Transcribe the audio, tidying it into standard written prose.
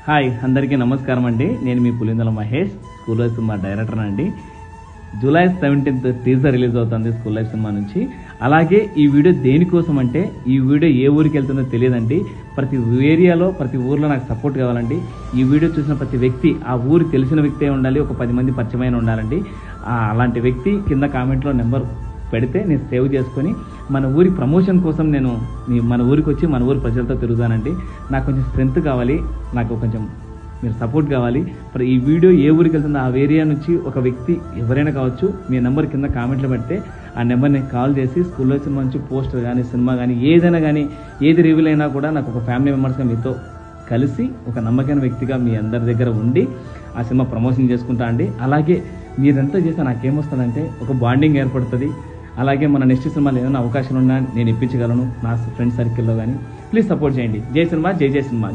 Hi అందరికీ నమస్కారం అండి. నేను మీ Pulindala Mahesh, school life cinema director అండి. జూలై 17th టీజర్ రిలీజ్ అవుతుంది స్కూల్ లైఫ్ సినిమా నుంచి. అలాగే ఈ వీడియో దేనికోసం అంటే, ఈ వీడియో ఏ ఊరికి వెళ్తుందో తెలియదండి. ప్రతి ఏరియాలో ప్రతి ఊర్లో నాకు సపోర్ట్ కావాలండి. ఈ వీడియో చూసిన ప్రతి వ్యక్తి ఆ ఊరికి తెలిసిన వ్యక్తే ఉండాలి, ఒక 10 మంది పరిచయమైన ఉండాలండి. అలాంటి వ్యక్తి కింద కామెంట్లో నెంబర్ పెడితే నేను సేవ్ చేసుకొని మన ఊరి ప్రమోషన్ కోసం నేను మన ఊరికి వచ్చి మన ఊరి ప్రజలతో తిరుగుతానండి. నాకు కొంచెం స్ట్రెంత్ కావాలి, నాకు కొంచెం మీరు సపోర్ట్ కావాలి. ఈ వీడియో ఏ ఊరికి వెళ్తుందో ఆ ఏరియా నుంచి ఒక వ్యక్తి ఎవరైనా కావచ్చు, మీ నెంబర్ కింద కామెంట్లో పెడితే ఆ నెంబర్ని కాల్ చేసి స్కూల్లో సినిమా నుంచి పోస్టర్ కానీ సినిమా కానీ ఏదైనా కానీ ఏది రివీల్ అయినా కూడా నాకు ఒక ఫ్యామిలీ మెంబర్స్గా మీతో కలిసి ఒక నమ్మకమైన వ్యక్తిగా మీ అందరి దగ్గర ఉండి ఆ సినిమా ప్రమోషన్ చేసుకుంటా అండి. అలాగే మీరంతా చేస్తే నాకేమొస్తుందంటే ఒక బాండింగ్ ఏర్పడుతుంది. అలాగే మన నెక్స్ట్ సినిమాలో ఏదైనా అవకాశం ఉన్నా నేను ఇప్పించగలను నా ఫ్రెండ్ సర్కిల్లో కానీ. ప్లీజ్ సపోర్ట్ చేయండి. జై సినిమా, జై జై సినిమా.